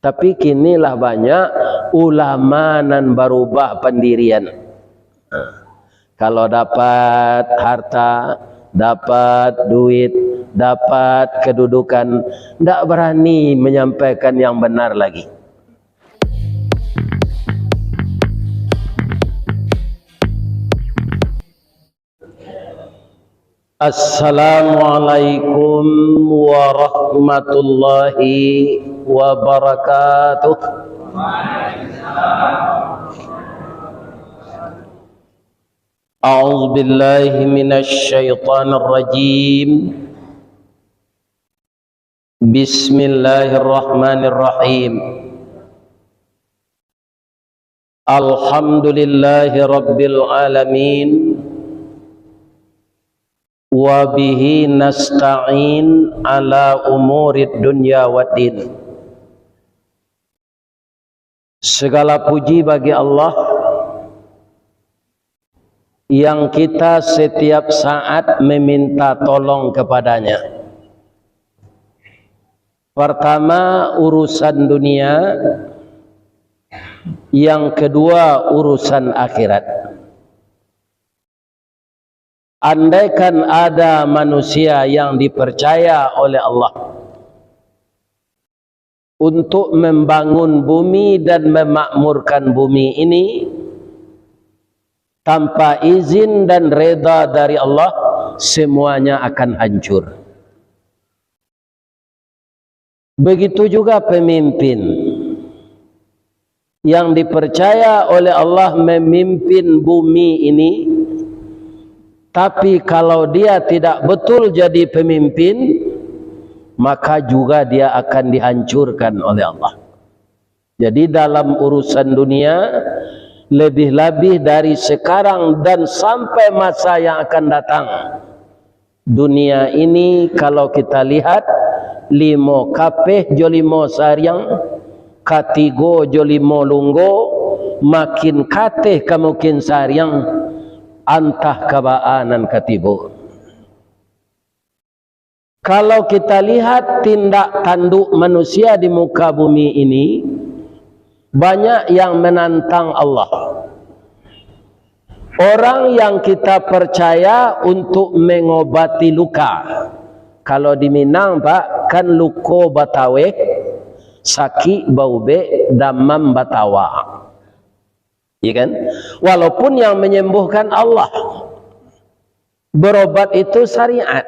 Tapi kinilah banyak ulama nan berubah pendirian. Kalau dapat harta, dapat duit, dapat kedudukan, tidak berani menyampaikan yang benar lagi. Assalamualaikum warahmatullahi wabarakatuh. A'udzu billahi minasy syaithanir rajim. Bismillahirrahmanirrahim. Alhamdulillahi rabbil alamin. Wa bihi nasta'in ala umurid dunya waddin. Segala puji bagi Allah yang kita setiap saat meminta tolong kepadanya. Pertama urusan dunia, yang kedua urusan akhirat. Andaikan ada manusia yang dipercaya oleh Allah untuk membangun bumi dan memakmurkan bumi ini tanpa izin dan reda dari Allah, semuanya akan hancur. Begitu juga pemimpin yang dipercaya oleh Allah memimpin bumi ini, tapi kalau dia tidak betul jadi pemimpin, maka juga dia akan dihancurkan oleh Allah. Jadi dalam urusan dunia, lebih-lebih dari sekarang dan sampai masa yang akan datang, dunia ini kalau kita lihat, limo kapeh jolimo saryang, katigo jolimo lunggo, makin kateh kamukin saryang, antah kabaanan katibo. Kalau kita lihat tindak tanduk manusia di muka bumi ini, banyak yang menantang Allah. Orang yang kita percaya untuk mengobati luka. Kalau di Minang Pak, kan luko batawe, sakit baube, damam batawa. Ya kan? Walaupun yang menyembuhkan Allah, berobat itu syariat.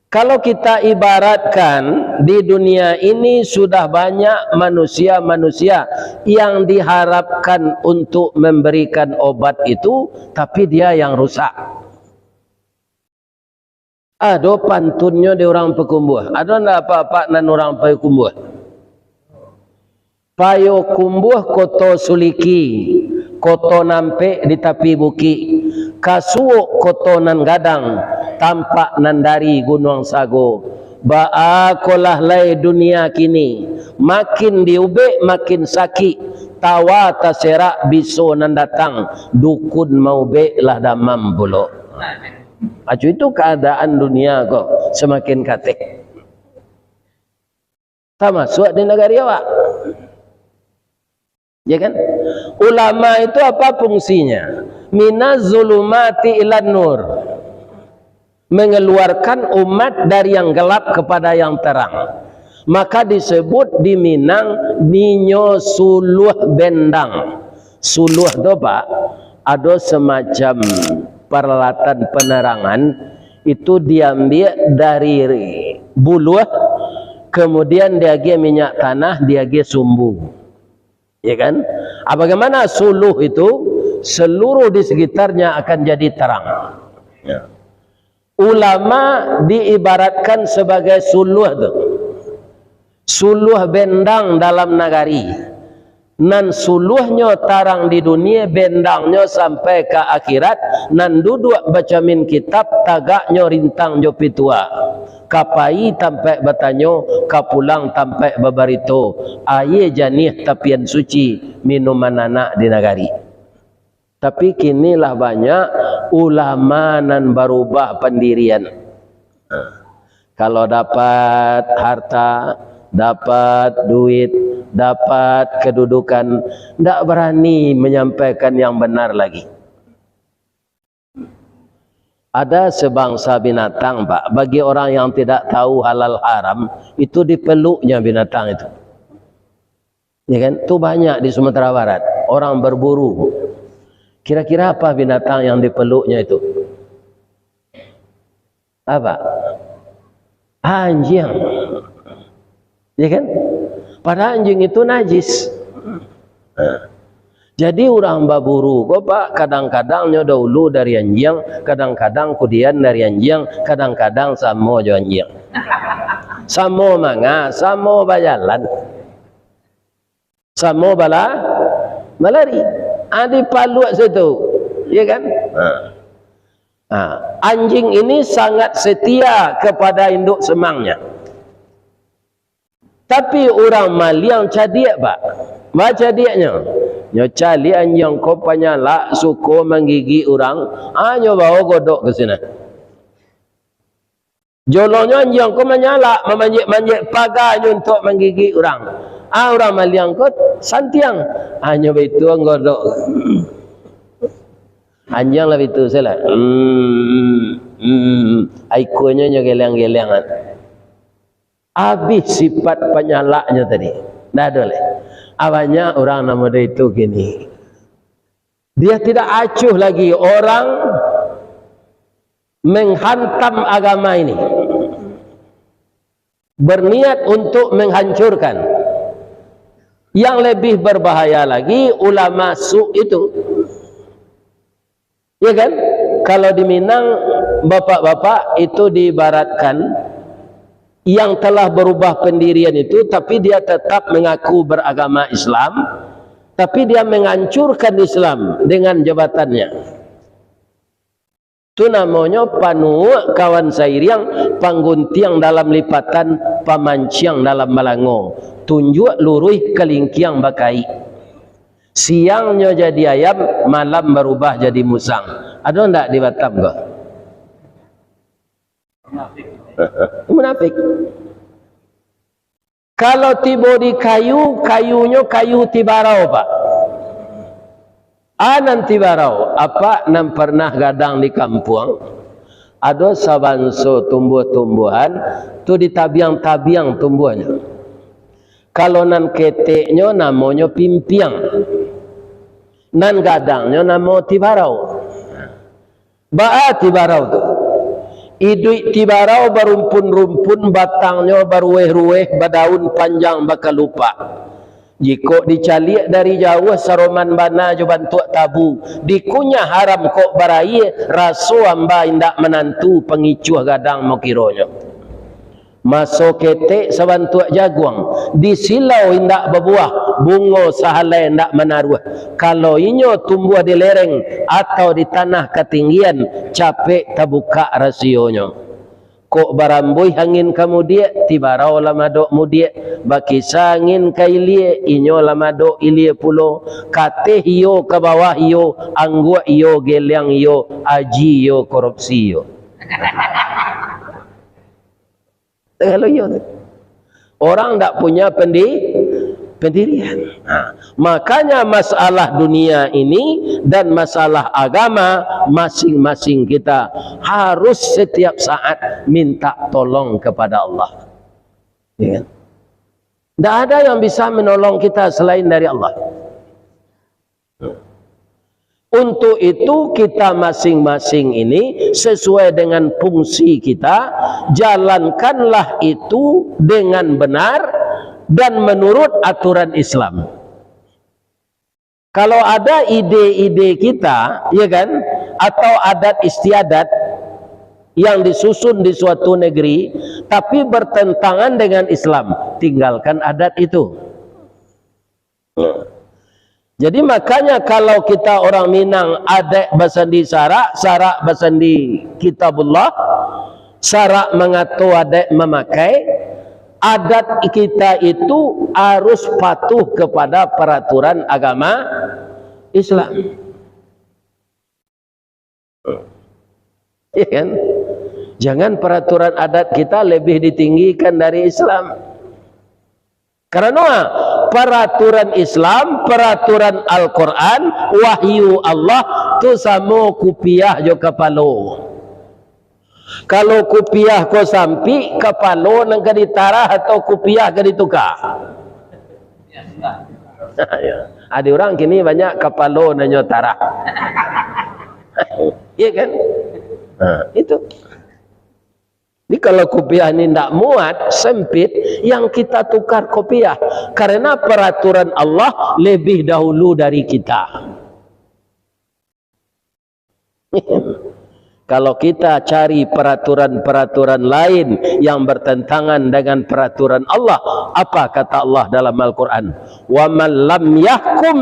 Kalau kita ibaratkan di dunia ini sudah banyak manusia-manusia yang diharapkan untuk memberikan obat itu, tapi dia yang rusak. Ada pantunnya di orang pekumbuh. Ada ndak apa-apa nan orang pekumbuh? Payo kumbuh koto suliki, koto nampe di tepi buki, kasuuk koto nan gadang, tampak nan dari gunung sago. Baakolah lay dunia kini, makin diube makin sakit, tawa taserak biso nan datang, dukun mau be lah damam bulo. Acu itu keadaan dunia kok semakin katek. Tak masuk di negara awak. Ya kan? Ulama itu apa fungsinya? Minaz zulumati ilan nur. Mengeluarkan umat dari yang gelap kepada yang terang. Maka disebut di Minang Ninyo Suluh Bendang. Suluh itu Pak, ada semacam peralatan penerangan, itu diambil dari buluh, kemudian dia minyak tanah, dia sumbu. Ya kan? Bagaimana suluh itu, seluruh di sekitarnya akan jadi terang. Ya. Ulama diibaratkan sebagai suluh itu. Suluh bendang dalam nagari. Nan suluhnya tarang di dunia, bendangnya sampai ke akhirat. Nan duduk baca min kitab, tagaknya rintang jopi tua. Kapai tampai batanyo, kapulang tampai babarito. Aye janih tapian suci, minuman anak di nagari. Tapi kinilah banyak ulama nan berubah pendirian. Kalau dapat harta, dapat duit, dapat kedudukan, tidak berani menyampaikan yang benar lagi. Ada sebangsa binatang, Pak, bagi orang yang tidak tahu halal haram, itu dipeluknya binatang itu. Ya kan? Itu banyak di Sumatera Barat, orang berburu. Kira-kira apa binatang yang dipeluknya itu? Apa? Anjing. Ya kan? Pada anjing itu najis. Jadi orang berburu kok, Pak, kadang-kadang nyoda ulu dari anjing, kadang-kadang kudian dari anjing, kadang-kadang samo jo anjing. Samo manga, samo bajalan. Samo bala malari. Adi palu situ. Ya kan? Anjing ini sangat setia kepada induk semangnya. Tapi orang maliang cadiak, Pak. Baca diaknya. Nyoca li anjing ko panyala suko menggigi orang, nyo bawa godok ke sini. Jolonyo anjing ko menyala, memanjik-manjik pagar untuk menggigi orang. Orang maliang ko santiang, nyo begitu godok. Anjing lah itu salah. Aikunya nyo geleng-gelengan. Habis sifat penyalaknya tadi. Dah boleh. Awalnya orang nama dia itu gini. Dia tidak acuh lagi orang menghantam agama ini. Berniat untuk menghancurkan. Yang lebih berbahaya lagi ulama su itu. Ya kan? Kalau di Minang bapak-bapak itu diibaratkan yang telah berubah pendirian itu, tapi dia tetap mengaku beragama Islam, tapi dia menghancurkan Islam dengan jabatannya. Itu namanya panu kawan sairiang, pangguntiang dalam lipatan, pamanciang dalam malango, tunjuk luruh kelingkiang bakai. Siangnya jadi ayam, malam berubah jadi musang. Ada enggak di Batam kok? Munafik. Kalau tiba di kayu, kayunya kayu tibarau, Pak. Anan tibarau, apa nam pernah gadang di kampung? Ada sabanso tumbuh-tumbuhan, tu ditabiang-tabiang tumbuhnya. Kalau nan keteknya namanya pimpiang, nan gadangnya nama tibarau. Ba'a tibarau tu. Idui tibarau berumpun-rumpun, batangnya berueh-rueh, berdaun panjang bakal lupa. Jika dicaliak dari jauh saroman bana jo bantuk tabu, dikunyah haram kok barai, rasu amba indak menantu pengicuh gadang mau kironya. Masuk ketek sabantuk jaguang, di silau indak berbuah, bungo sahalai indak menaruh. Kalau inyo tumbuh di lereng atau di tanah ketinggian, capek terbuka rasionya. Kok barambui angin kamu dia, tibarau lama dok mudia, baki sangin kailie, inyo lama dok ilie pulo, kate hiyo ke bawah hiyo, anggua hiyo, geliang hiyo, aji hiyo, korupsi hiyo. Kalau orang tak punya pendirian. Makanya masalah dunia ini dan masalah agama masing-masing kita harus setiap saat minta tolong kepada Allah. Ya. Tidak ada yang bisa menolong kita selain dari Allah. Untuk itu kita masing-masing ini sesuai dengan fungsi kita, jalankanlah itu dengan benar dan menurut aturan Islam. Kalau ada ide-ide kita, ya kan, atau adat istiadat yang disusun di suatu negeri tapi bertentangan dengan Islam, tinggalkan adat itu. Jadi makanya kalau kita orang Minang adat basandi sarak, sarak basandi kitabullah, sarak mengatur adat memakai, adat kita itu harus patuh kepada peraturan agama Islam. Ya kan? Jangan peraturan adat kita lebih ditinggikan dari Islam. Karena peraturan Islam, peraturan Al-Quran, wahyu Allah tu sama kupiah jo kepala. Kalau kupiah ko sampi, kepala nang ka ditarah atau kupiah ka ditukar. Ada orang kini banyak kepala nang tarah. Iya kan? Itu. Jadi kalau kopiah ini tidak muat, sempit, yang kita tukar kopiah. Karena peraturan Allah lebih dahulu dari kita. Kalau kita cari peraturan-peraturan lain yang bertentangan dengan peraturan Allah, apa kata Allah dalam Al-Quran? وَمَنْ لَمْ يَحْكُمْ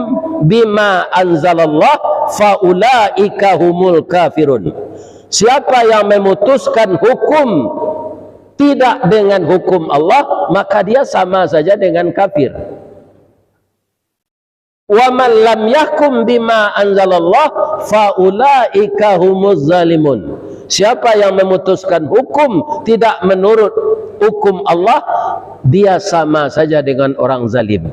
بِمَا أَنْزَلَ اللَّهُ فَأُولَٰئِكَ هُمُ الْكَافِرُونَ. Siapa yang memutuskan hukum tidak dengan hukum Allah, maka dia sama saja dengan kafir. Wa man lam yahkum bima anzalallah fa ulaika humuz zalimun. Siapa yang memutuskan hukum tidak menurut hukum Allah, dia sama saja dengan orang zalim.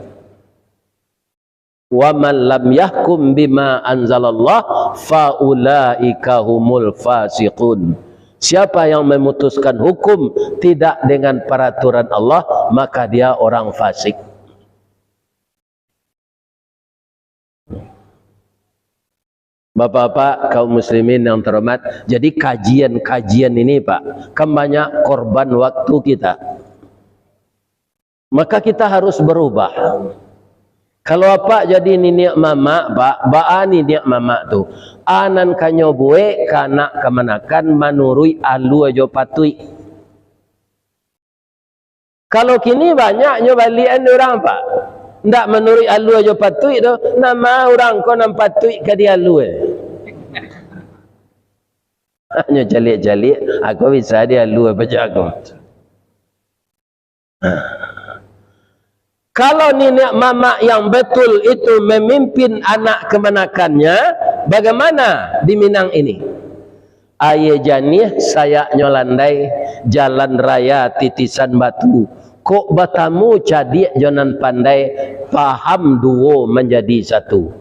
Wa man lam yahkum bima anzalallah fa ulaika humul fasiqun. Siapa yang memutuskan hukum tidak dengan peraturan Allah, maka dia orang fasik. Bapak-bapak kaum muslimin yang terhormat, jadi kajian-kajian ini Pak, kan banyak korban waktu kita. Maka kita harus berubah. Kalau apa jadi niniak mama, baani niak mama tu. Anan kanyo bue kana kemanakan manurui alu ajo patui. Kalau kini banyak nyo balian orang Pak. Ndak menurut alu aja patui tu, nama orang ko nam patui ke dia alu. Hanya jalik-jalik, aku bisa dia alu apa jago. Kalau nenek mama yang betul itu memimpin anak kemanakannya, bagaimana di Minang ini? Aye janih saya nyolandai jalan raya titisan batu. Kok batamu cadik jonan pandai paham duo menjadi satu.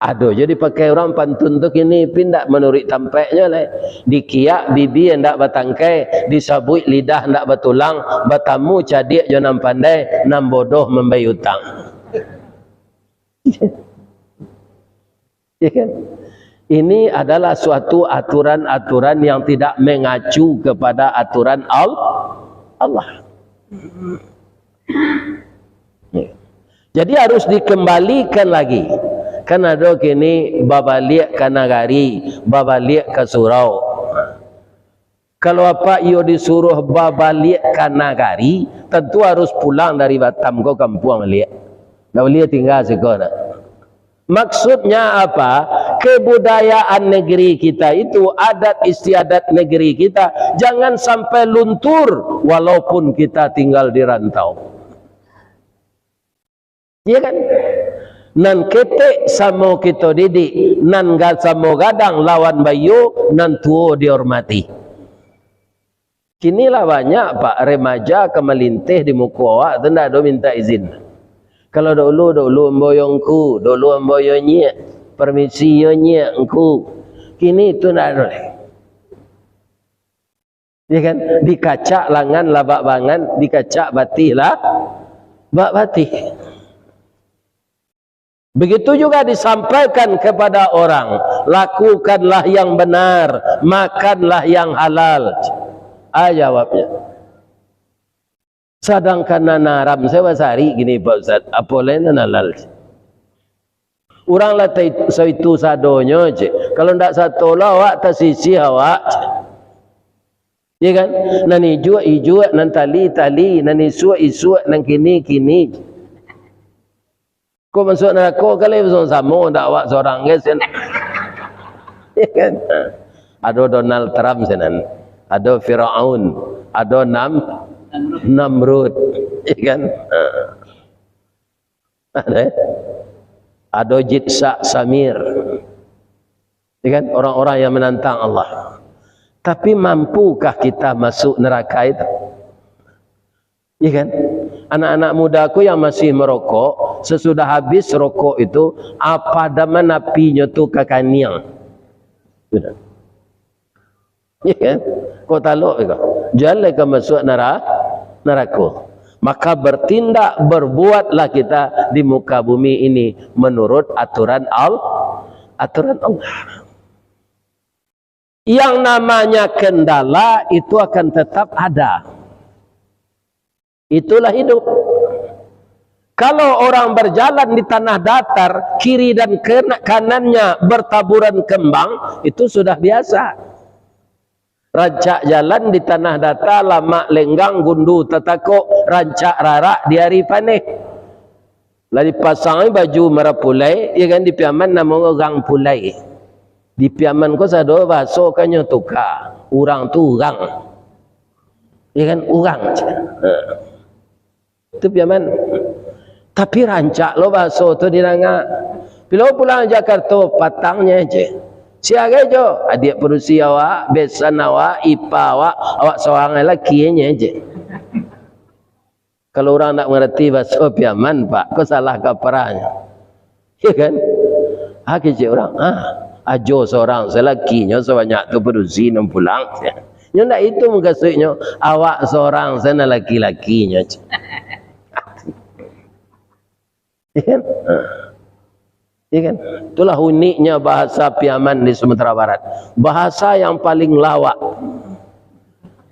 Aduh, jadi pakai orang pantun tu kini pindah menurut tampaknya lah. Dikiak bibi hendak batangkai, disabui lidah hendak batulang, batamu cadik jonan pandai, nam bodoh membayar utang. Ya kan? Ini adalah suatu aturan-aturan yang tidak mengacu kepada aturan Allah. Jadi harus dikembalikan lagi. Kan ada kini babalik ke nagari, babalik ke surau. Kalau apa iyo disuruh babalik ke nagari, tentu harus pulang dari Batam ke kampung liak. Dah liak tinggal sekolah. Maksudnya apa? Kebudayaan negeri kita itu, adat istiadat negeri kita jangan sampai luntur walaupun kita tinggal di rantau. Iya kan? Nan ketek samo kita didik, nan gad samo gadang lawan bayu, nan tuo dihormati. Kinilah banyak Pak remaja kemelintih di muka awak, tidak ada minta izin. Kalau dulu mboyongku, dulu mboyongnya, permisi yonya engku. Kini itu tidak ada. Ya kan? Dikacak langan labak bangan, dikacak batih lah, bak batih. Begitu juga disampaikan kepada orang, lakukanlah yang benar, makanlah yang halal. Jawabnya. Sedangkan nanaram saya sehari gini Pak Ustaz, apa lain halal? Orang lah itu sadonya je. Kalau ndak satu lah awak tersisi awak. Ya kan? Nani jua, nan tali, nan isu, nan kini. Kau masuk neraka kali sama ndak awak seorang guys kan. Ya kan? Ada Donald Trump senan, ada Firaun, ada Namrud, ya kan? Ada Jitsa Samir, ya kan? Orang-orang yang menantang Allah. Tapi mampukah kita masuk neraka itu? Ya kan? anak-anak mudaku yang masih merokok, sesudah habis rokok itu apa daman apinya tu kakaniang. Sudah. Ya kan? Kau taluk ke? Jangan ke masuk neraka. Maka bertindak, berbuatlah kita di muka bumi ini menurut aturan Allah. Yang namanya kendala itu akan tetap ada. Itulah hidup. Kalau orang berjalan di tanah datar, kiri dan kanannya bertaburan kembang, itu sudah biasa. Rancak jalan di tanah datar, lama lenggang gundu tatakok, rancak rarak di hari panih. Lalu pasang baju merah pulai, ya kan, di piaman nama orang pulai. Di piaman ko sado baso kanyo tukar, orang tu orang. Ya kan, orang. Itu piaman. Tapi rancak lo baso tu diranga. Bila pulang Jakarta patangnya aja. Siaga jo, adik perusi awak, besan awak, ipa awak seorang lelaki aja. Kalau orang tak mengerti bahasa piaman, Pak, kau salah kaparanya. Ya kan? Kecik orang, ajo seorang selakinya sebanyak tu perusi nam pulang. Nyo ndak itu maksudnya awak seorang sana laki-lakinya. Ya kan? Ya kan? Itulah uniknya bahasa piaman di Sumatera Barat. Bahasa yang paling lawak.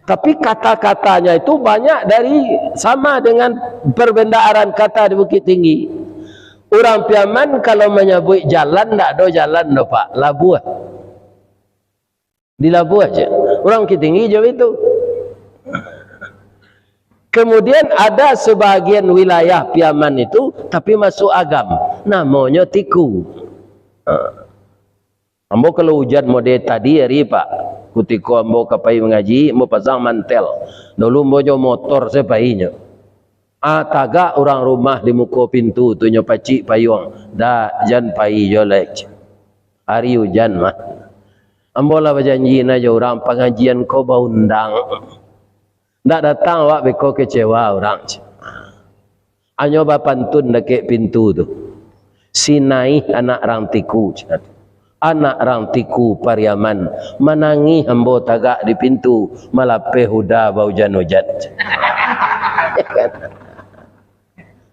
Tapi kata-katanya itu banyak dari sama dengan perbendaan kata di Bukit Tinggi. Orang piaman kalau menyebut jalan, tak ada jalan dah Pak. Labu. Di labu aja. Orang Bukit Tinggi jauh itu. Kemudian ada sebagian wilayah piaman itu tapi masuk agam, namanya Tiku. Ambo kalau hujan mode tadi hari Pak, kutiko ambo kapai mengaji, ambo pasang mantel. Dulu ambo jo motor sepainya. Taga orang rumah di muka pintu tu nyo pacik payung, dah jan pai jo lek. Hari hujan mah. Ambo lah berjanji na jo orang pengajian ko ba undang. Tak datang awak beko kecewa orang. Anyo bapantun dekat pintu tu. Sinai anak rang tiku. Anak rang tiku Pariaman. Menangi hambo tagak di pintu. Malape huda bau hujan-hujan.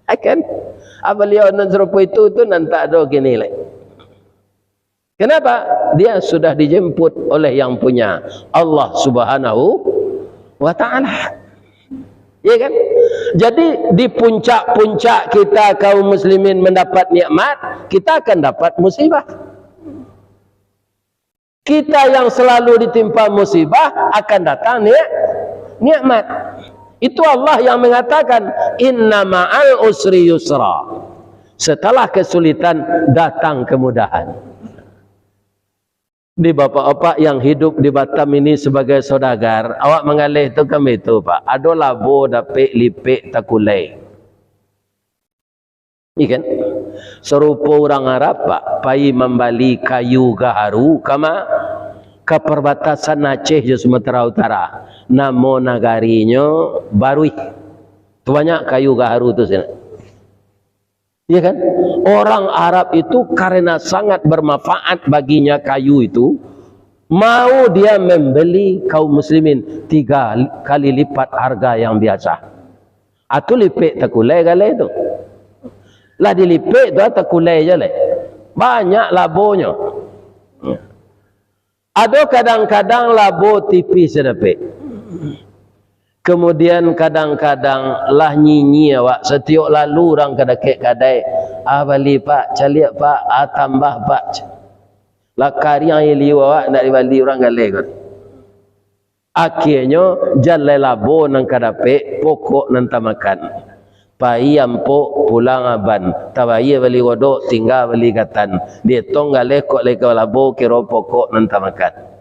Akan. Beliau nan serupa itu tu nan tak ada gini lagi. Kenapa? Dia sudah dijemput oleh yang punya Allah Subhanahu wa ta'ala. Ya kan? Jadi di puncak-puncak kita kaum muslimin mendapat nikmat, kita akan dapat musibah. Kita yang selalu ditimpa musibah akan datang nikmat. Itu Allah yang mengatakan inna ma'al usri yusra. Setelah kesulitan datang kemudahan. Di bapak-bapak yang hidup di Batam ini sebagai saudagar, awak mengalih tu kami itu Pak, ada labo dapik lipik takulai. Ikan serupa orang Arab Pak, pai membali kayu gaharu kama ke perbatasan Aceh di Sumatera Utara. Namo nagarinya Barui. Tu banyak kayu gaharu tu sini. Ya kan? Orang Arab itu karena sangat bermanfaat baginya kayu itu, mau dia membeli kaum muslimin 3 kali lipat harga yang biasa. Atau lipik takulai galai itu. Lah dilipik tu takulai je lah. Banyak labonya. Ada kadang-kadang labo tipis sedapik. Kemudian kadang-kadang lah nyinyi awak setiap lalu orang kedekek kadai bali Pak caliak Pak tambah Pak lah kari yang liu awak nak dibali orang galai kot. Akhirnya jalan labo nang kadapek pokok nan tamakan pai ampo pulang aban tabai bali godok tinggal bali katan dia tong galai kok leko labo kira pokok nan tamakan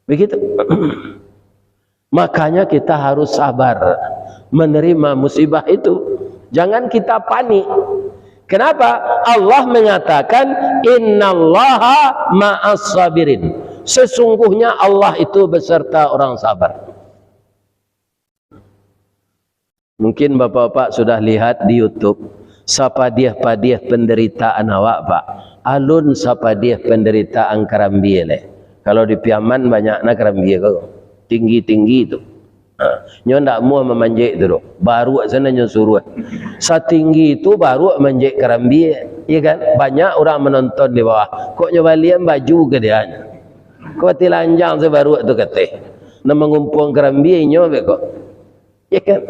begitu. Makanya kita harus sabar menerima musibah itu. Jangan kita panik. Kenapa? Allah mengatakan innallaha ma'as sabirin. Sesungguhnya Allah itu beserta orang sabar. Mungkin bapak-bapak sudah lihat di YouTube sapadiah-padiah penderitaan awak pak. Alun sapadiah penderitaan Karambie le. Kalau di Piaman banyak nak Karambie kau. Tinggi-tinggi tu. Nyo ndak mau memanjek tu. Baru sana nyo suruh. Setinggi itu baru manjek Karambie. Ya kan? Banyak orang menonton di bawah. Kok nyo balian baju ke dia. Kok tilanjang sebaru tu kata. Nak mengumpul Karambie nyo be kok. Ya kan?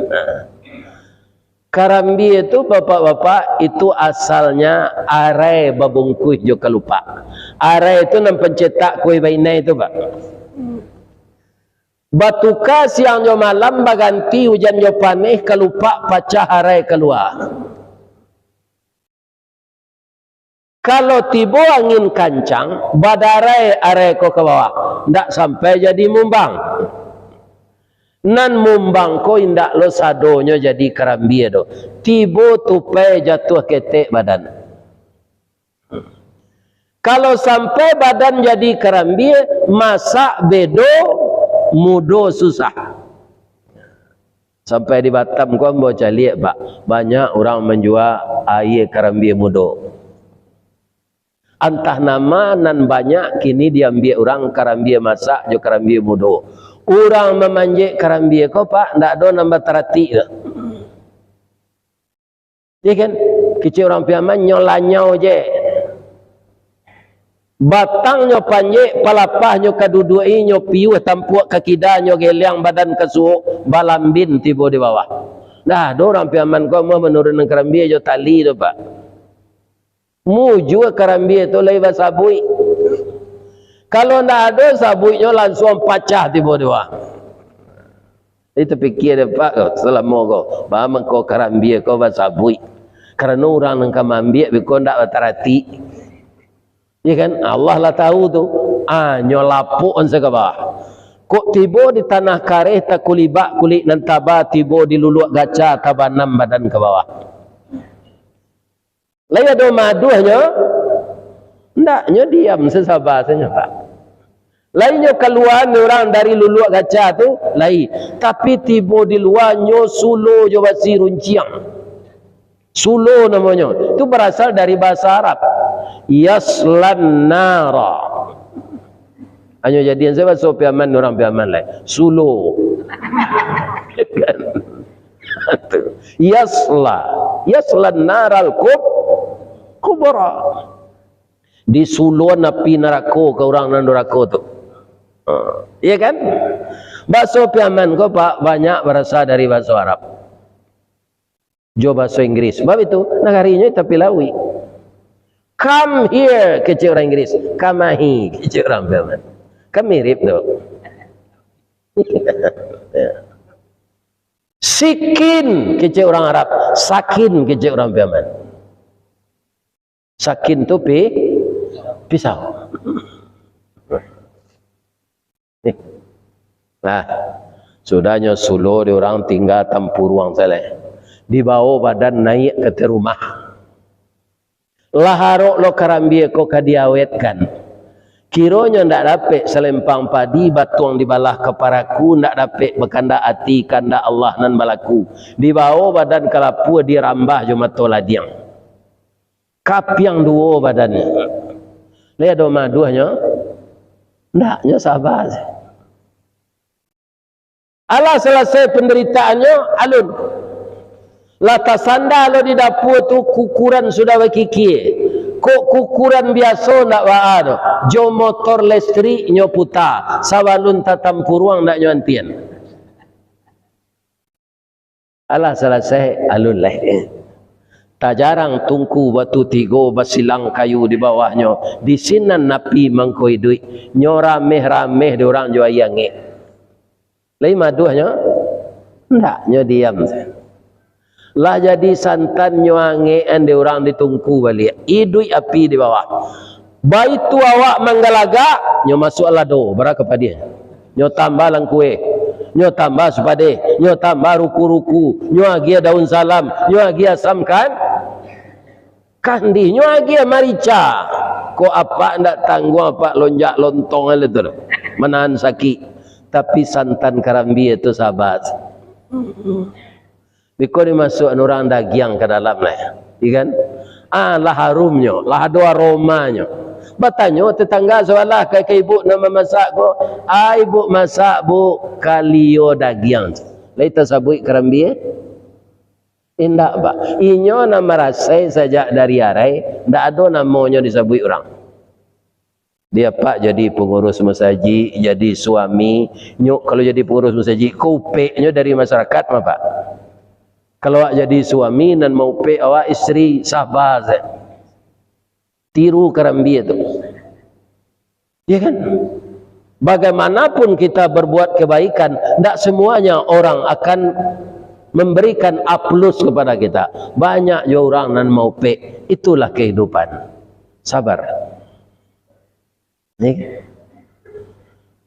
Karambie itu bapak-bapak itu asalnya arai babungkuh jo kalupa. Arai itu nam pencetak kue bainai itu pak. Batuka siang jo malam baganti hujan jo paneh kalupa pacah arai keluar. Kalau tiba angin kancang badarai arai ko ke bawah. Ndak sampai jadi mumbang. Nan mumbang ko indak lo sadonyo jadi Karambie do. Tibo tupai jatuh ketek badan. Kalau sampai badan jadi Karambie, masak bedo, mudo susah. Sampai di Batam ko mau cari pak, banyak orang menjual air Karambie mudo. Entah nama nan banyak kini diambil orang Karambie masak jo Karambie mudo. Orang memanjek Karambie kau pak, ndak ada nambah terati ke. Ya kan? Kecil orang Piaman nyolanyau je. Batang nyo panjek, palapah nyo kadudui nyo piu tampuak kakida nyo geliang badan kesuuk balambin tiba di bawah. Nah, do orang Piaman kau mau menurun Karambie jo tali tu pak. Muju Karambie tu lai basabui. Kalau ndak ada sabuknya langsung pecah tiba di bawah. Itu fikir dia pak, selama kau, bahaman kau Karambie kau basabui. Karena orang yang kamu ambil, kau ndak berterati. Ya kan? Allah lah tahu tu. Nyolapuk on ke bawah. Kok tiba di tanah kareh tak kulibak kulit nan taba tiba di luluak gaca tabanam badan ke bawah. Lai ada maduhnya. Ndaknya diam sesabasnya pak. Lainnya keluar orang dari luluak gaca tu, lain. Tapi tiba di luarnya sulo jo basi runciang. Sulo namanya. Itu berasal dari bahasa Arab. Yaslan nara. Hanya jadian saya bahasa Piaman orang Piaman lain. Sulo. Yaslan naral kubra. Di sulo napi neraka ke orang nan neraka tu. Iya kan? Bahasa Piaman ko pak banyak berasal dari bahasa Arab. Jo bahasa Inggris. Sebab itu negarinya tapi lawi. Come here kecil orang Inggris. Come here kecil orang Piaman. Kan mirip tu. Sikin kecil orang Arab. Sakin kecil orang Piaman. Sakin tu pisau. Nah, sudahnya sulo di orang tinggal tampuruang seleh. Dibawa badan naik ke rumah. Laharok lo Karambie ko kadiawetkan. Kironya ndak dapat selempang padi batuang dibalah keparaku, ndak dapat berkanda hati kanda Allah nan balaku. Dibawa badan kalapu dirambah jumato ladiang. Kapiang dua badannya. Lihat doma duanya. Ndaknya sabar. Allah selesai penderitaannya alun. Lata sanda lo di dapur tu kukuran sudah berkiki. Kok kukuran biasa ndak waado. Jo motor listrik nyo putar. Sawalun tatampuruang ndak nyo antian. Allah selesai alun lah. Tak jarang tungku batu tigo basilang kayu di bawahnya. Di sinan napi mangkoi duit. Nyo rameh-rameh di orang jo ayange. Lai maduhnya? Ndak, nyo diam. Lah jadi santan nyo angean di orang ditungku balik. Idui api di bawah. Baitu awak manggalaga, nyo masuk lado. Berapa kepada dia? Nyo tambah lang kue. Nyo tambah supade. Nyo tambah ruku-ruku. Nyo agia daun salam. Nyo agia asam kan? Kandi. Nyo agia marica. Kok apa ndak tanggung apa lonjak lontong itu. Menahan sakit. Tapi santan Karambie itu sahabat. Biko dimasuk orang dagiang ke dalam lah, ikan. Lah harumnya, lah ada aromanya. Bertanya tetangga sebelah ke ibu nama masak ko. Ibu masak bu kalio dagiang. Laita sabui kerambi. Indak pak. Inyo nama rasai saja dari arai, ndak ada namanya disabui orang. Dia pak jadi pengurus masjid, jadi suami. Nyok kalau jadi pengurus masjid, kopeknya dari masyarakat mah pak. Kalau awak jadi suami dan mau pek awak istri sabar saya. Tiru kerambi itu. Ya kan? Bagaimanapun kita berbuat kebaikan, tidak semuanya orang akan memberikan aplaus kepada kita. Banyak je orang nan mau pek. Itulah kehidupan. Sabar. Nih.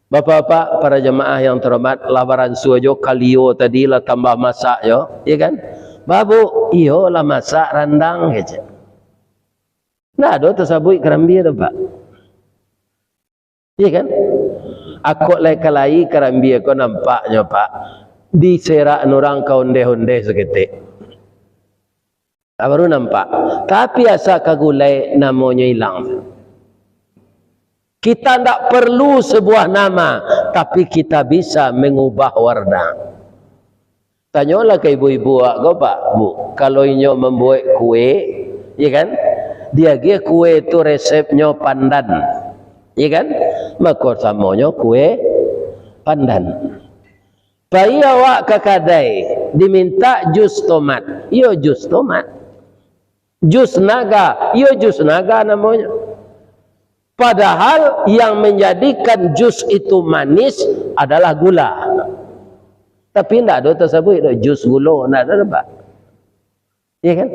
Bapak-bapak, para jemaah yang terhormat, labaran suajo kalio tadi lah tambah masak yo, ya kan? Babu, iyo lah masak randang aja. Nah, ada tersabui kerambi tu pak. Ya kan? Aku lai kerambi aku nampaknya pak. Diserak orang kau onde-onde seketik. Baru nampak. Tapi asa kagulai namanya hilang. Kita tidak perlu sebuah nama, tapi kita bisa mengubah warna. Tanyalah ke ibu-ibu, kau pak, bu, kalau inyo membuat kue, ya kan? Dia kue itu resepnya pandan, ya kan? Maka samanya kue pandan. Bayi awak ke kedai diminta jus tomat, iyo jus tomat. Jus naga, iyo jus naga namanya. Padahal yang menjadikan jus itu manis adalah gula. Tapi tidak ada tersebut jus gula, tidak ada pak. Ya kan?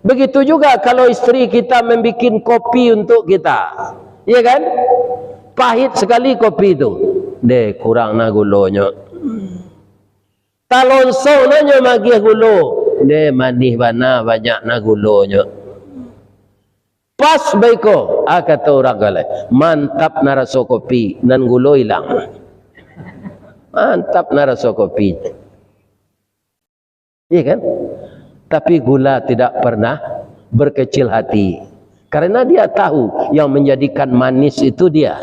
Begitu juga kalau istri kita membuat kopi untuk kita, ya kan? Pahit sekali kopi itu, deh kurang na gulanya. Talonsong nanya magih gulo, deh manis bana banyak na gulanya. Pas baiko, kata orang galai, mantap naraso kopi, nan gulo hilang. Mantap naraso kopi. Iya kan? Tapi gula tidak pernah berkecil hati. Karena dia tahu yang menjadikan manis itu dia.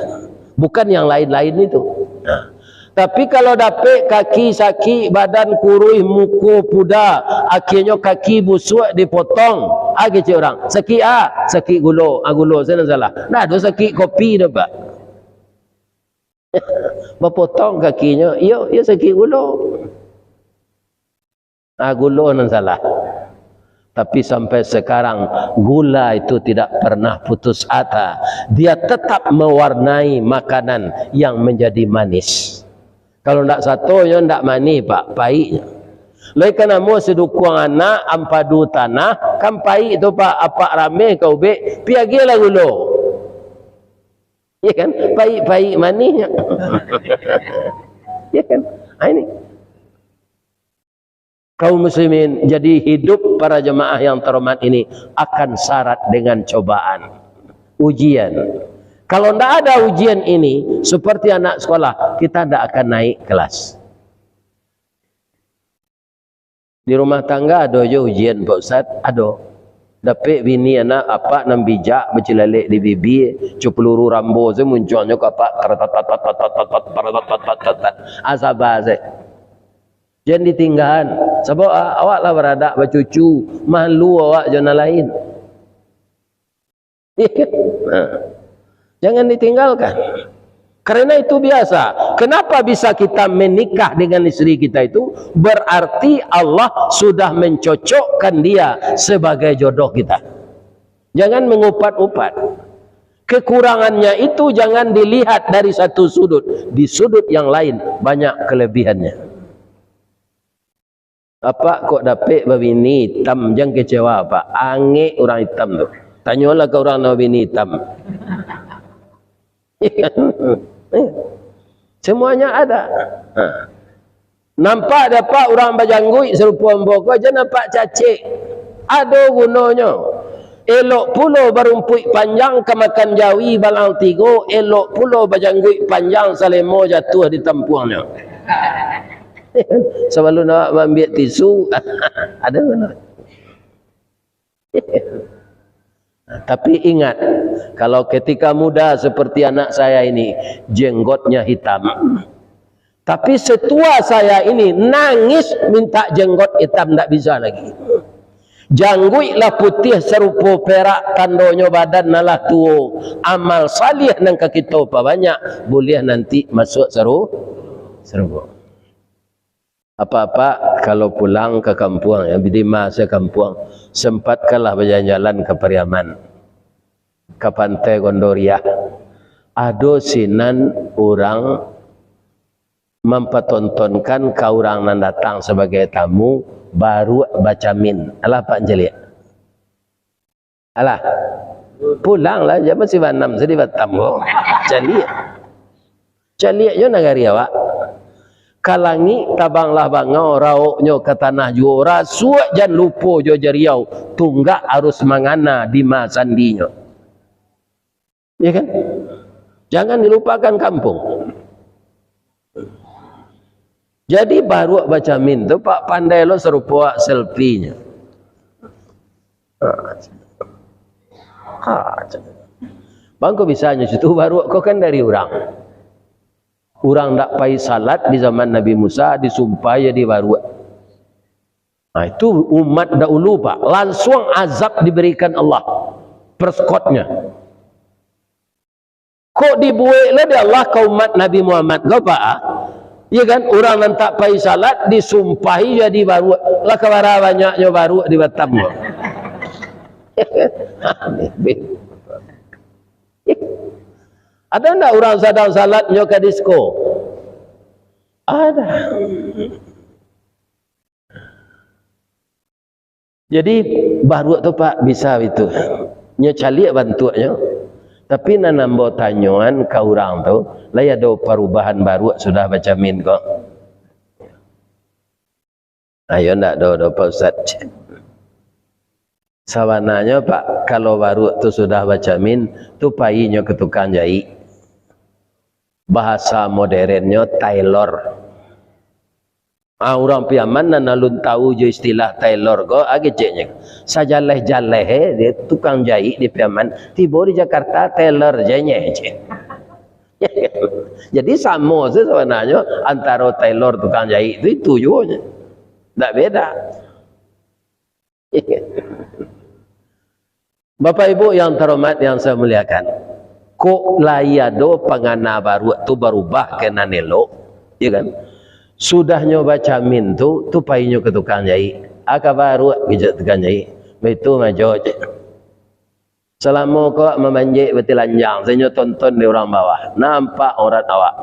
Bukan yang lain-lain itu. Nah. Tapi kalau dapat kaki sakit, badan kurui, muka puda, akhirnya kaki busuk dipotong. Gitu orang. Sakit sakit gulo. Gulo saya salah. Nah, ada sakit kopi dah pak. Berpotong kakinya, iya sakit gulo. Gulo nan salah. Tapi sampai sekarang gula itu tidak pernah putus asa. Dia tetap mewarnai makanan yang menjadi manis. Kalau tidak satu, ya tidak manis pak, pahit. Lai kana mo sedukung anak ampadu tanah, kan pahit itu pak, apa rame kau be, piagilah gulo. Ya kan, pahit manisnya. Ya kan, ini. Kaum muslimin, jadi hidup para jemaah yang terhormat ini akan syarat dengan cobaan, ujian. Kalau tidak ada ujian ini, seperti anak sekolah, kita tidak akan naik kelas. Di rumah tangga ada aja ujian Pak Ustaz, ada. Dapat bini anak apa nam bijak bercelalek di bibi, peluru rambo saya munculnya ke apa asabah saya. Jangan ditinggalkan. Sebab awaklah beradak bercucu, malu awak jangan lain. Jangan ditinggalkan. Karena itu biasa. Kenapa bisa kita menikah dengan istri kita itu? Berarti Allah sudah mencocokkan dia sebagai jodoh kita. Jangan mengupat-upat. Kekurangannya itu jangan dilihat dari satu sudut. Di sudut yang lain banyak kelebihannya. Apa kok dapat babini hitam? Jangan kecewa apa? Angin orang hitam tu. Tanyalah ke orang babini hitam. Semuanya ada. Nampak dapat orang berjanggui serupa mboko aja nampak cacik. Ada gunanya. Elok pulo berumput panjang kemakan jawi balang tigo. Elok pulo berjanggui panjang salemo jatuh di tempuangnya. Sebelum nak ambil tisu ada mana? Tapi ingat, kalau ketika muda seperti anak saya ini jenggotnya hitam, tapi setua saya ini nangis minta jenggot hitam, tak bisa lagi. Jangguiklah putih serupa perak, tandonyo badan nalah tuo. Amal salih nang kita apa banyak, boleh nanti masuk serupa. Apa-apa kalau pulang ke kampung, ya di masa kampung, sempatkanlah berjalan-jalan ke Pariaman, ke Pantai Gondoria. Ada sinan orang mempertontonkan ke orang yang datang sebagai tamu baru baca min. Alah Pak Anjali. Alah. Pulanglah jam masih 6 sedih tamu. Cali yo negari awak. Kalangi tabanglah bangau rauknyo ke tanah juara suak jan lupo jo jariau tunggak arus mangana di masandinyo. Ya kan? Jangan dilupakan kampung. Jadi baru baca min tu Pak pandai lo serupa selfie-nya. Bang kau bisanya situ baru kau kan dari orang. Orang tak pai salat di zaman Nabi Musa disumpah jadi baru. Nah itu umat dahulu Pak, langsung azab diberikan Allah. Perskotnya. Kok dibuat lah dia Allah ke umat Nabi Muhammad kau Pak? Ya kan, orang yang tak pai salat disumpahi jadi baru. Lah kebara banyaknya baru di Batam. Ada enggak orang sedang salatnya ke disko? Ada. Jadi baru tu Pak bisa itu. Nya cali bantuannya. Tapi nanambo tanyuan ke orang tu, lah ada perubahan baru sudah baca min kok. Ayo ndak do Pak Ustaz. Sawananya Pak, kalau baru tu sudah baca min, tu payinya ke tukang jahit. Bahasa modernnya tailor. Orang Piaman nalun tahu je istilah tailor go agecnya. Sajaleh-jaleh dia tukang jahit di Piaman, tiba di Jakarta tailor jenya je. Jadi sama sebenarnya antara tailor tukang jahit itu juga. Tak beda. Bapak Ibu yang terhormat yang saya muliakan, kok layado pangana baru tu berubah ke nanelo, ya kan? Sudah nyoba camin tu painyo ke tukang jahit. Aka baru bijak tukang jahit. Betul majo je. Selama kau memanjik betul lanjang, saya tonton di orang bawah. Nampak orang awak.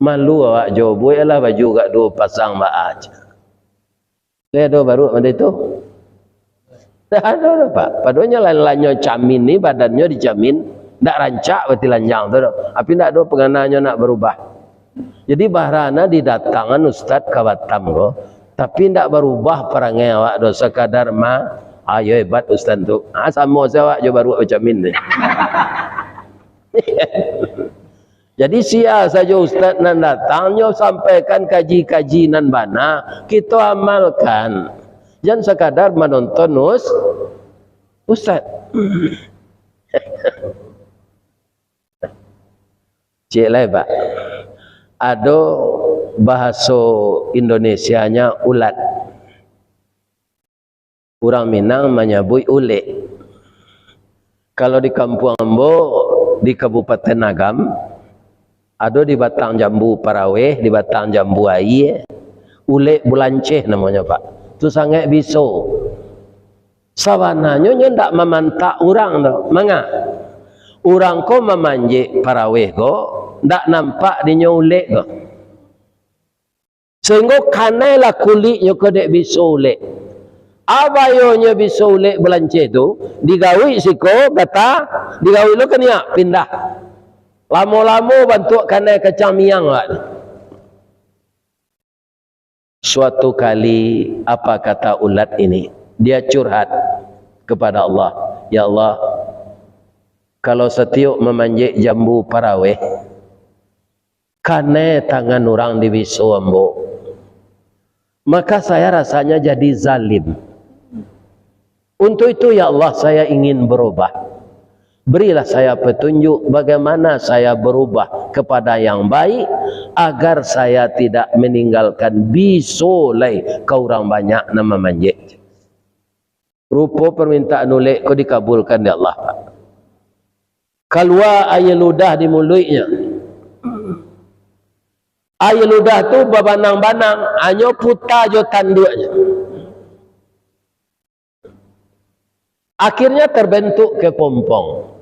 Malu awak jo, buatlah baju kat dua pasang baaj. Saya ada baru macam itu. Tak ada Pak. Padahal lain-lainnya camin ni badannya dicamin, tak rancak betul lanjang tu. Tapi tak ada pengananya nak berubah. Jadi bahrana didatangan Ustaz ke Batam ko, tapi tidak berubah perangai awak do sekadar ayo hebat Ustaz tu. Sama saya awak jo baru macam ini. Jadi sia saja Ustaz nan datangnya sampaikan kaji-kaji nan bana, kita amalkan. Jangan sekadar menonton Ustaz. Cik lah Pak. Ada bahasa Indonesianya ulat. Orang Minang menyebut ulik. Kalau di Kampung Ambo, di Kabupaten Agam, ada di Batang Jambu Paraweh, di Batang Jambu Ai, ulik bulanceh namanya Pak. Itu sangat biso. Sawananya ndak memantak orang dah. Manga? Orang ko memanjik Paraweh ko, ndak nampak dia ulik ko. Sehingga kanailah kulitnya ko dek bisa ulik. Abayonya bisa ulik belanceh tu, digawi siko kata, digawi lo kan ya pindah. Lama-lama bantu kanai kacang miang lah. Suatu kali apa kata ulat ini? Dia curhat kepada Allah. Ya Allah, kalau setiap memanjik jambu Paraweh, kane tangan orang di biso ambo. maka saya rasanya jadi zalim. Untuk itu ya Allah, saya ingin berubah. Berilah saya petunjuk bagaimana saya berubah kepada yang baik, agar saya tidak meninggalkan bisolai kau orang banyak nama manjek. Rupa permintaan ulek kau dikabulkan ya Allah. Keluar air ludah di mulutnya. Air ludah tu berbanang-banang, hanya putar je tanduknya. Akhirnya terbentuk kepompong.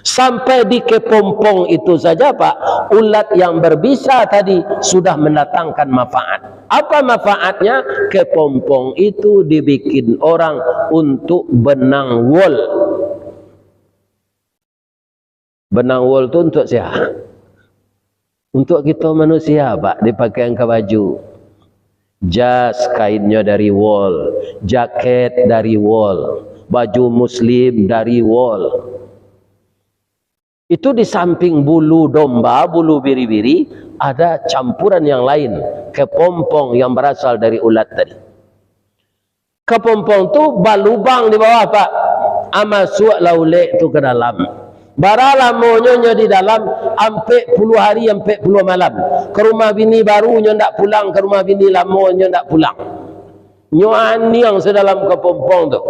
Sampai di kepompong itu saja Pak, ulat yang berbisa tadi sudah mendatangkan manfaat. Apa manfaatnya? Kepompong itu dibikin orang untuk benang wol. Benang wol itu untuk siapa? Untuk kita manusia Pak, dipakai ke baju. Jas kainnya dari wol, jaket dari wol, baju muslim dari wol. Itu di samping bulu domba, bulu biri-biri, ada campuran yang lain, kepompong yang berasal dari ulat tadi. Kepompong tu balubang di bawah Pak, amasuk laulek tu ke dalam. Baralah monyonya di dalam, ampe puluh hari, ampe puluh malam. Ke rumah bini barunya ndak pulang, ke rumah bini lamonya ndak pulang. Nyoan yang sedalam kepompong tu.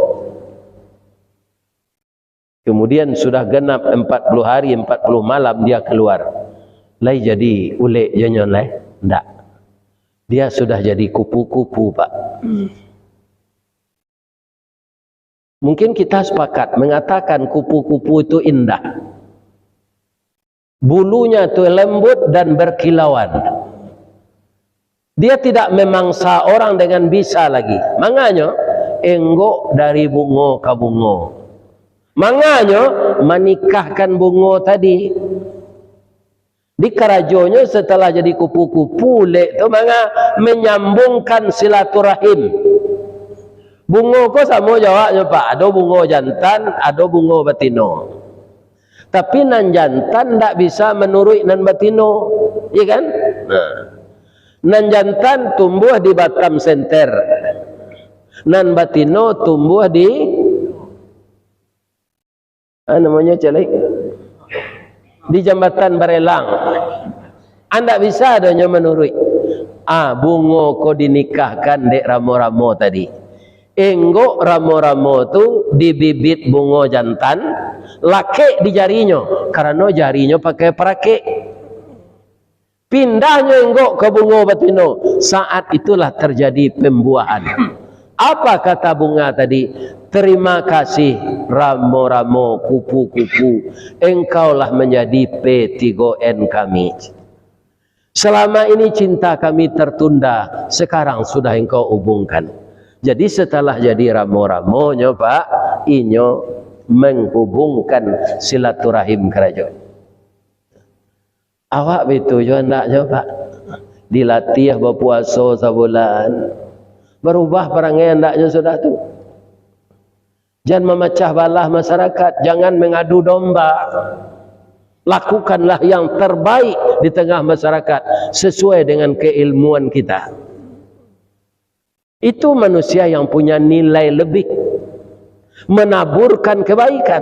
Kemudian sudah genap 40 hari, 40 malam dia keluar. Lai jadi ulek jenyon lai? Enggak. Dia sudah jadi kupu-kupu Pak. Mungkin kita sepakat mengatakan kupu-kupu itu indah. Bulunya itu lembut dan berkilauan. Dia tidak memangsa orang dengan bisa lagi. Makanya enggok dari bungo ke bungo. Makanya menikahkan bungo tadi. Di kerajonya setelah jadi kupu-kupu lek tu manga menyambungkan silaturahim. Bungo ko sama jawabnya Pak, ada bungo jantan, ada bungo batino. Tapi nan jantan tak bisa menurut nan batino, ya kan? Nah. Nan jantan tumbuh di Batam Center. Nan batino tumbuh di namanya celek di Jambatan Barelang. Anda bisa adanya menurut. Bungo ko dinikahkan dek ramo-ramo tadi. Enggok ramo-ramo tu di bibit bungo jantan, lake di jarinya, karena jarinya pakai perake. Pindahnya enggok ke bungo batino, saat itulah terjadi pembuahan. Apa kata bunga tadi? Terima kasih ramo-ramo, kupu-kupu, engkaulah menjadi P3N kami. Selama ini cinta kami tertunda, sekarang sudah engkau hubungkan. Jadi setelah jadi ramo-ramonya Pak, inyo menghubungkan silaturahim kerajaan. Awak betul juga ndaknya Pak? Dilatih berpuasa sebulan, berubah perangai ndaknya sudah tu. Jangan memecah belah masyarakat, jangan mengadu domba. Lakukanlah yang terbaik di tengah masyarakat sesuai dengan keilmuan kita. Itu manusia yang punya nilai lebih, menaburkan kebaikan.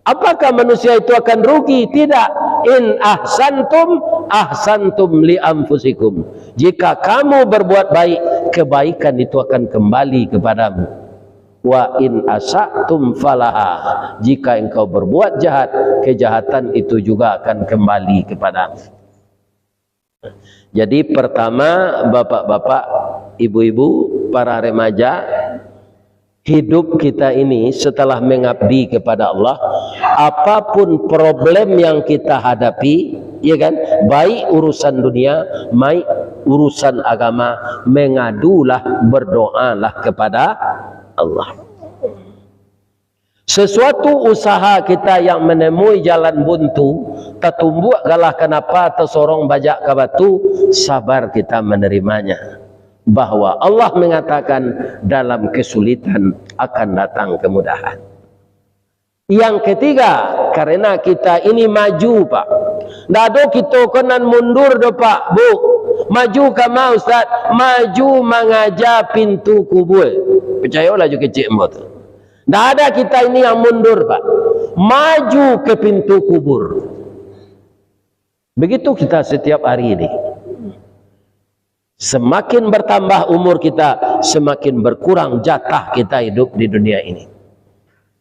Apakah manusia itu akan rugi? Tidak. In ahsantum ahsantum li anfusikum. Jika kamu berbuat baik, kebaikan itu akan kembali kepadamu. Wa in asatum falaha. Jika engkau berbuat jahat, kejahatan itu juga akan kembali kepadamu. Jadi pertama, bapak-bapak, ibu-ibu, para remaja, hidup kita ini setelah mengabdi kepada Allah, apapun problem yang kita hadapi, ya kan, baik urusan dunia, baik urusan agama, mengadulah, berdoalah kepada Allah. Sesuatu usaha kita yang menemui jalan buntu, tertumbuk galah kenapa tersorong bajak ke batu, sabar kita menerimanya. Bahwa Allah mengatakan dalam kesulitan akan datang kemudahan. Yang ketiga, karena kita ini maju Pak. Ndak ada kita kenan mundur do Pak, Bu. Maju kama Ustaz, maju mengajar pintu kubur. Percayalah juga kecil ambo tu. Tak ada kita ini yang mundur, Pak. Maju ke pintu kubur. Begitu kita setiap hari ini. Semakin bertambah umur kita, semakin berkurang jatah kita hidup di dunia ini.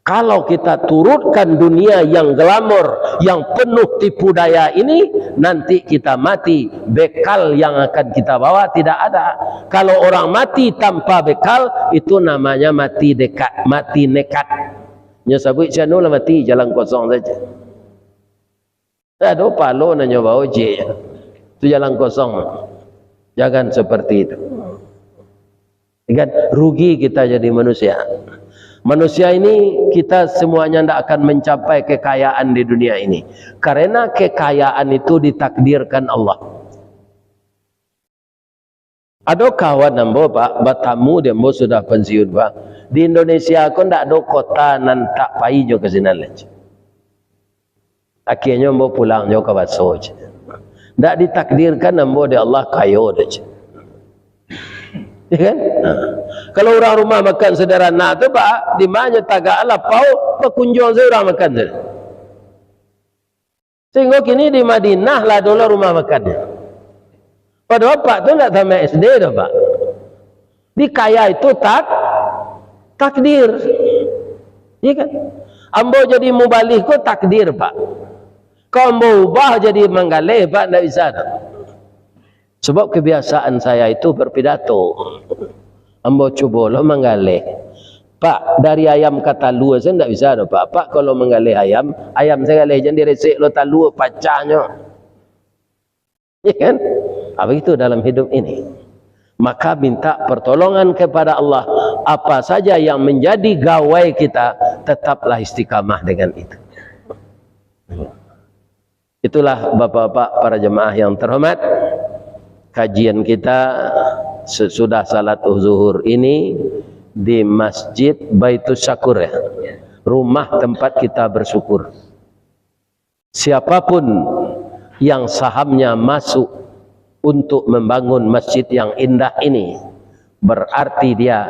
Kalau kita turutkan dunia yang glamor, yang penuh tipu daya ini, nanti kita mati, bekal yang akan kita bawa tidak ada. Kalau orang mati tanpa bekal, itu namanya mati dekat, mati nekat. Nya sabut sianu lah mati jalan kosong saja. Tak ada palo nak nyoba ojek. Itu jalan kosong. Jangan seperti itu. Kan rugi kita jadi manusia. Manusia ini kita semuanya tidak akan mencapai kekayaan di dunia ini. Karena kekayaan itu ditakdirkan Allah. Ada kawan nambo Pak, batamu dia mo sudah pensiun Pak. Di Indonesia aku tidak ada kota nan tak pai jo ke sini lagi. Akhirnya mo pulang jo ke Baso. Tak ditakdirkan nambo dia Allah kayo aja. Ya kan? Kalau orang rumah makan sederhana tu Pak, di mana tagak lapau berkunjung saya orang makan tu. Sehingga kini di Madinah lah dulu rumah makannya. Padahal Pak tu tak sama SD dah Pak. Di kaya itu takdir. Ya kan? Ambo jadi mubalih kok takdir Pak. Kau mau ubah jadi menggalih Pak, tak bisa tak. Sebab kebiasaan saya itu berpidato. Ambo cubalah menggalih. Pak, dari ayam ke talu saya tak bisa tak Pak. Pak kalau menggalih ayam saya galih jangan diresik lo talu pacahnya. Ya kan? Begitu dalam hidup ini. Maka minta pertolongan kepada Allah. Apa saja yang menjadi gawai kita, tetaplah istiqamah dengan itu. Itulah bapak-bapak para jemaah yang terhormat. Kajian kita sesudah salat zuhur ini di Masjid Baitus Syakur ya. Rumah tempat kita bersyukur. Siapapun yang sahamnya masuk untuk membangun masjid yang indah ini, berarti dia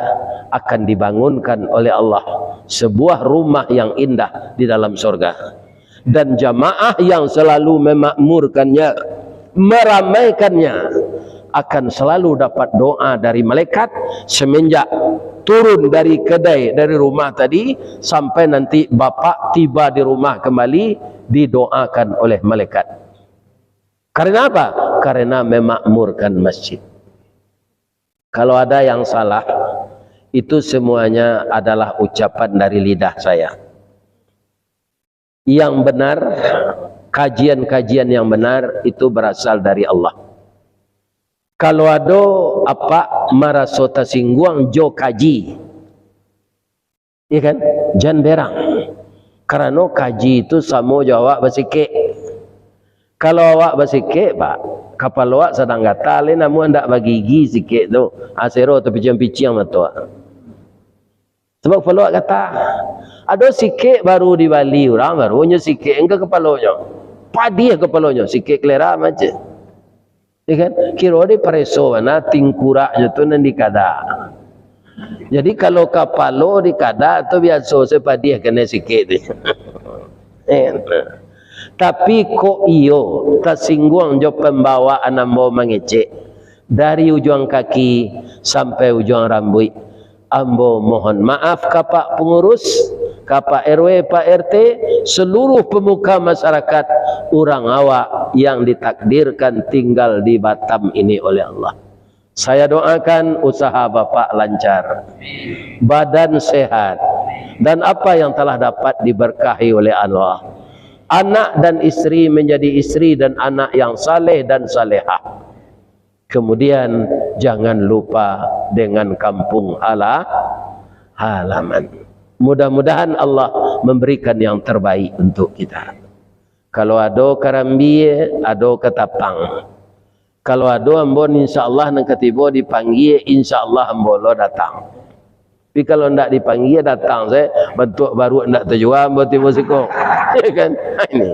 akan dibangunkan oleh Allah sebuah rumah yang indah di dalam surga. Dan jamaah yang selalu memakmurkannya, meramaikannya, akan selalu dapat doa dari malaikat semenjak turun dari kedai, dari rumah tadi sampai nanti bapak tiba di rumah kembali, didoakan oleh malaikat. Karena apa? Karena memakmurkan masjid. Kalau ada yang salah, itu semuanya adalah ucapan dari lidah saya. Yang benar, kajian-kajian yang benar itu berasal dari Allah. Kalau ada apa marasota singguang jo kaji, ya kan? Jangan berang. Karena kaji itu sama jawab basike. Kalau awak basike, Pak, kapal awak sedang gatal, namun hendak bagi gigi sikit tu, asero tu picing-picing matu. Sebab kalau awak kata, ada sikit baru di Bali orang barunya sikit enggak kepalanya. Padi kepalanya, sikit kelera macam. Ya kan? Kira dia preso mana tingkuraknya tu nan dikada. Jadi kalau kapalo dikada tu biasa sepadi kena sikit dia. Tapi kok iyo tersinggung jo pembawaan ambo mengecek dari ujung kaki sampai ujung rambut. Ambo mohon maaf ke Pak Pengurus, ke Pak RW, Pak RT, seluruh pemuka masyarakat orang awak yang ditakdirkan tinggal di Batam ini oleh Allah. Saya doakan usaha Bapak lancar, badan sehat, dan apa yang telah dapat diberkahi oleh Allah. Anak dan istri menjadi istri dan anak yang saleh dan salehah. Kemudian jangan lupa dengan kampung halaman. Mudah-mudahan Allah memberikan yang terbaik untuk kita. Kalau ada karambi, ada ketapang. Kalau ada ambon insyaAllah nak ketiba dipanggil, insyaAllah ambon lo datang. Tapi kalau tidak dipanggil datang saya bentuk baru tidak terjual ambon tiba sikong. Ya kan? Ini.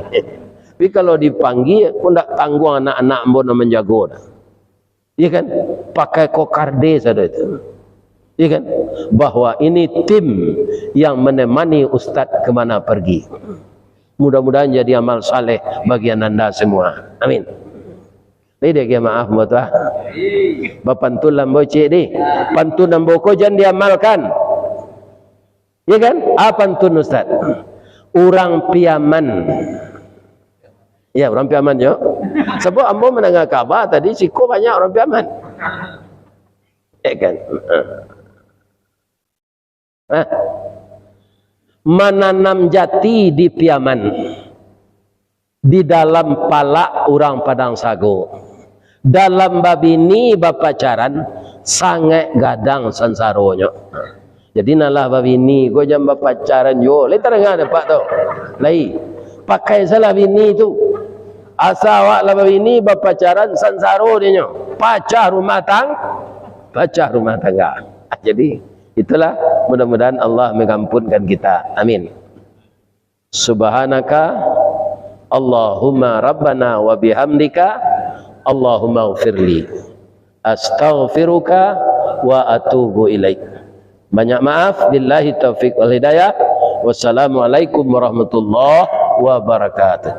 Tapi kalau dipanggil pun tak tanggung anak-anak ambon menjaga dah. ya kan, pakai kokarde saja itu, ya kan, bahwa ini tim yang menemani Ustadz kemana pergi. Mudah-mudahan jadi amal saleh bagi anda semua, amin. Ini dia maaf mutua, bapantun lambo cik di, pantun lambo ko jangan diamalkan, ya kan? Apa pantun Ustaz? Orang piaman, ya orang piaman yo. Sebab ambo mendengar kabar tadi siko banyak orang piaman, ya kan? Menanam jati di piaman, di dalam palak orang Padang Sago, dalam babini bapacaran sangat gadang sansaronyo. Jadi nalah babini ko jam bapacaran yo le terengah dapat tu lai pakai salah bini tu asawak lah babini bapacaran sansaro dia pacar rumah tangga. Jadi itulah, mudah-mudahan Allah mengampunkan kita, amin. Subhanaka Allahumma rabbana wa bihamdika Allahumma ghfirli astaghfiruka wa atubu ilaik. Banyak maaf, billahi taufiq wal hidayah. Wassalamualaikum warahmatullahi wabarakatuh.